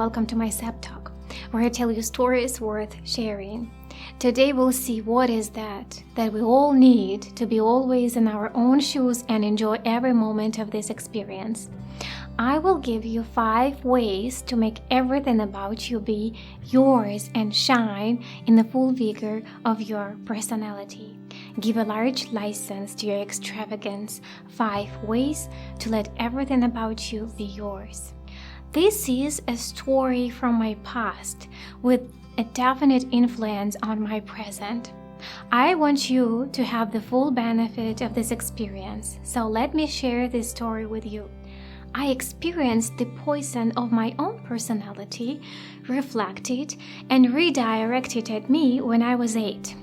welcome to my SEP Talk, where I tell you stories worth sharing. Today we'll see what is that we all need to be always in our own shoes and enjoy every moment of this experience. I will give you 5 ways to make everything about you be yours and shine in the full vigor of your personality. Give a large license to your extravagance. 5 ways to let everything about you be yours. This is a story from my past with a definite influence on my present. I want you to have the full benefit of this experience, so let me share this story with you. I experienced the poison of my own personality, reflected and redirected at me when I was 8.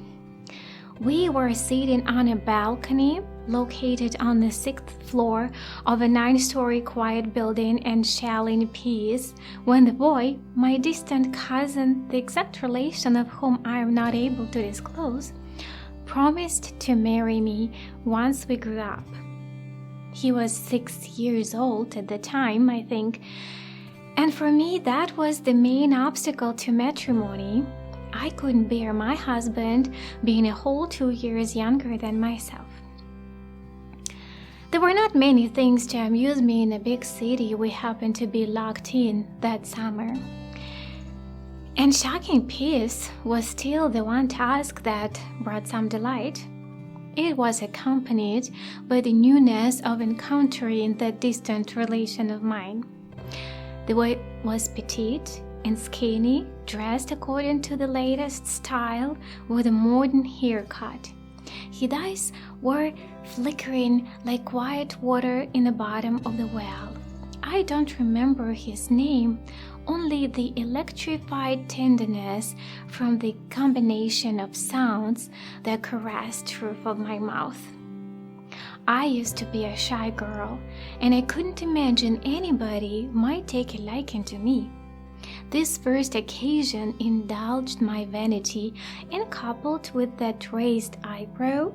We were sitting on a balcony located on the 6th floor of a 9-story quiet building and shelling peas when the boy, my distant cousin, the exact relation of whom I am not able to disclose, promised to marry me once we grew up. He was 6 years old at the time, I think, and for me that was the main obstacle to matrimony. I couldn't bear my husband being a whole 2 years younger than myself. There were not many things to amuse me in a big city we happened to be locked in that summer. And shucking peas was still the one task that brought some delight. It was accompanied by the newness of encountering that distant relation of mine. The boy was petite and skinny, dressed according to the latest style with a modern haircut. His eyes were flickering like quiet water in the bottom of the well. I don't remember his name, only the electrified tenderness from the combination of sounds that caressed the roof of my mouth. I used to be a shy girl, and I couldn't imagine anybody might take a liking to me. This first occasion indulged my vanity, and coupled with that raised eyebrow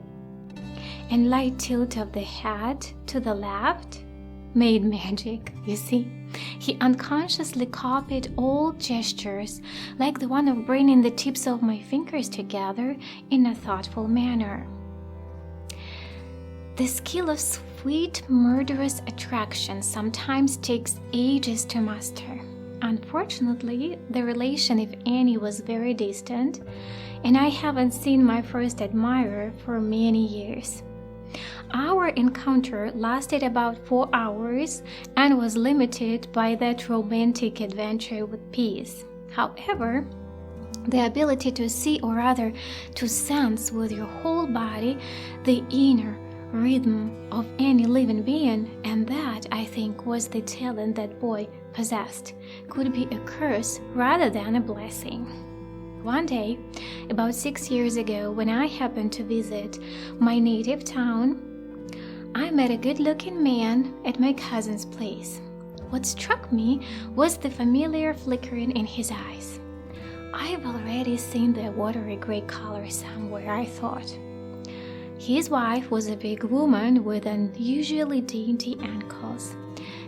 and light tilt of the head to the left, made magic, you see. He unconsciously copied all gestures, like the one of bringing the tips of my fingers together in a thoughtful manner. The skill of sweet, murderous attraction sometimes takes ages to master. Unfortunately, the relation, if any, was very distant, and I haven't seen my first admirer for many years. Our encounter lasted about 4 hours and was limited by that romantic adventure with peas. However, the ability to see, or rather to sense with your whole body, the inner rhythm of any living being, and that, I think, was the talent that boy possessed, could be a curse rather than a blessing. One day, about 6 years ago, when I happened to visit my native town, I met a good-looking man at my cousin's place. What struck me was the familiar flickering in his eyes. I've already seen the watery gray color somewhere, I thought. His wife was a big woman with unusually dainty ankles.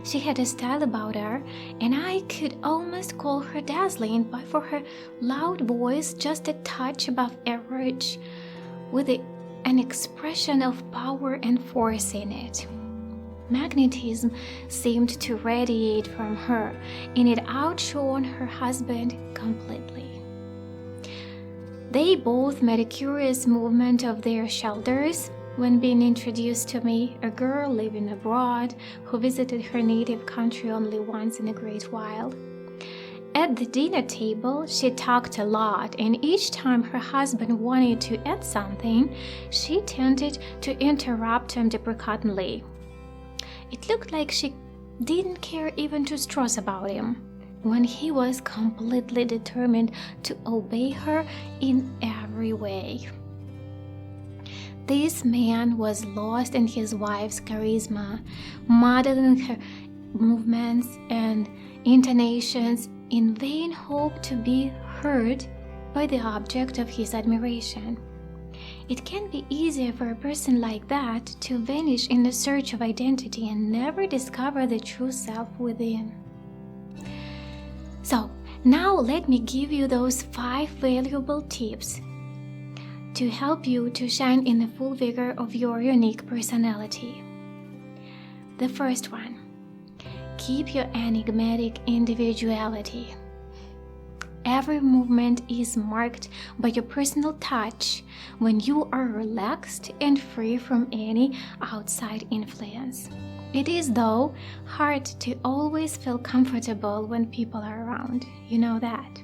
She had a style about her, and I could almost call her dazzling, but for her loud voice just a touch above average, with an expression of power and force in it. Magnetism seemed to radiate from her, and it outshone her husband completely. They both made a curious movement of their shoulders when being introduced to me, a girl living abroad who visited her native country only once in a great while. At the dinner table, she talked a lot, and each time her husband wanted to add something, she tended to interrupt him deprecatingly. It looked like she didn't care even 2 straws about him, when he was completely determined to obey her in every way. This man was lost in his wife's charisma, modeling her movements and intonations in vain hope to be heard by the object of his admiration. It can be easier for a person like that to vanish in the search of identity and never discover the true self within. So now let me give you those 5 valuable tips to help you to shine in the full vigor of your unique personality. The first one, keep your enigmatic individuality. Every movement is marked by your personal touch when you are relaxed and free from any outside influence. It is, though, hard to always feel comfortable when people are around. You know that.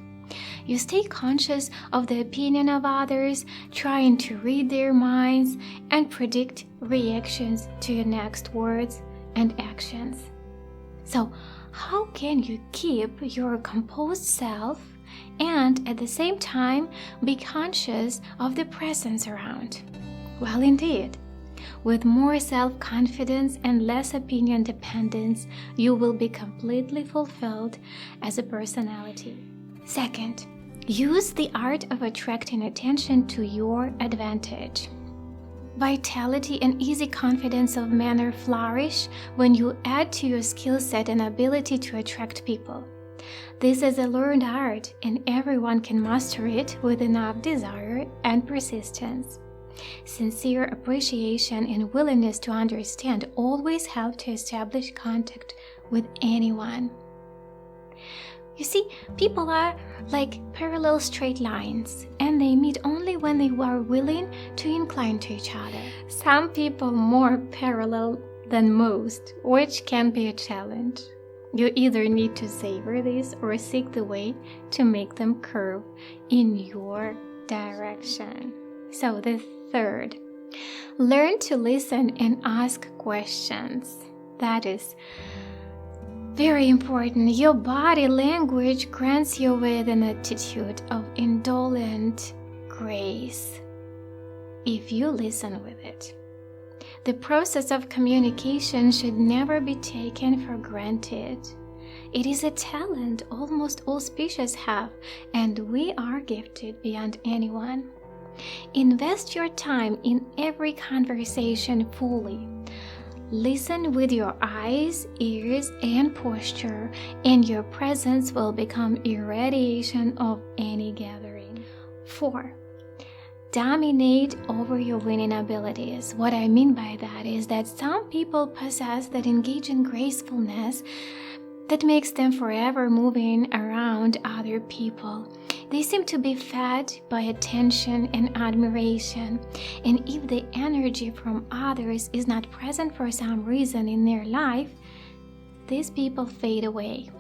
You stay conscious of the opinion of others, trying to read their minds and predict reactions to your next words and actions. So, how can you keep your composed self and at the same time be conscious of the presence around? Well, indeed, with more self-confidence and less opinion dependence, you will be completely fulfilled as a personality. Second, use the art of attracting attention to your advantage. Vitality and easy confidence of manner flourish when you add to your skill set and ability to attract people. This is a learned art, and everyone can master it with enough desire and persistence. Sincere appreciation and willingness to understand always help to establish contact with anyone. You see, people are like parallel straight lines, and they meet only when they are willing to incline to each other. Some people more parallel than most, which can be a challenge. You either need to savor this or seek the way to make them curve in your direction. So the third, learn to listen and ask questions. That is very important. Your body language grants you with an attitude of indolent grace if you listen with it. The process of communication should never be taken for granted. It is a talent almost all species have, and we are gifted beyond anyone. Invest your time in every conversation fully. Listen with your eyes, ears, and posture, and your presence will become irradiation of any gathering. 4. Dominate over your winning abilities. What I mean by that is that some people possess that engaging gracefulness that makes them forever moving around other people. They seem to be fed by attention and admiration, and if the energy from others is not present for some reason in their life, these people fade away.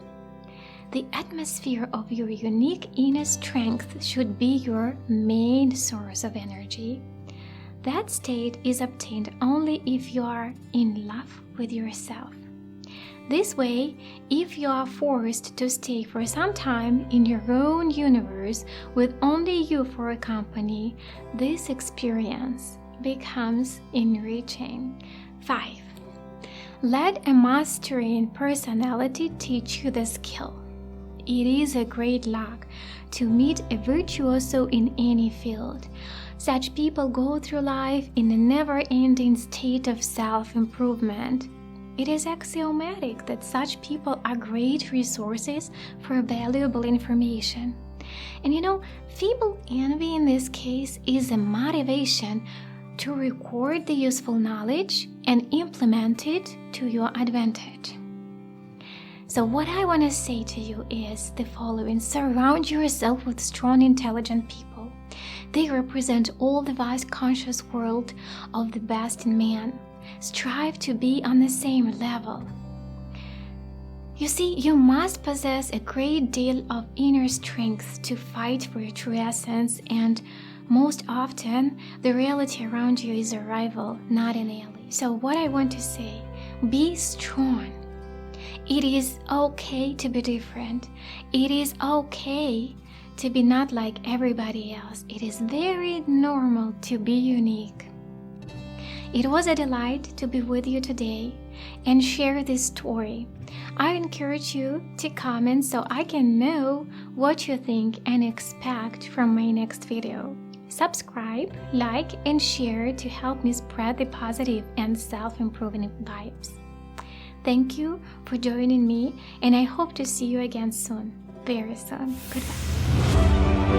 The atmosphere of your unique inner strength should be your main source of energy. That state is obtained only if you are in love with yourself. This way, if you are forced to stay for some time in your own universe with only you for a company, this experience becomes enriching. 5. Let a mastering personality teach you the skill. It is a great luck to meet a virtuoso in any field. Such people go through life in a never-ending state of self-improvement. It is axiomatic that such people are great resources for valuable information. And feeble envy in this case is a motivation to record the useful knowledge and implement it to your advantage. So what I want to say to you is the following. Surround yourself with strong, intelligent people. They represent all the vast conscious world of the best in man. Strive to be on the same level. You see, you must possess a great deal of inner strength to fight for your true essence, and most often, the reality around you is a rival, not an ally. So what I want to say, be strong. It is okay to be different. It is okay to be not like everybody else. It is very normal to be unique. It was a delight to be with you today and share this story. I encourage you to comment so I can know what you think and expect from my next video. Subscribe, like, and share to help me spread the positive and self-improving vibes. Thank you for joining me, and I hope to see you again soon. very soon. Goodbye.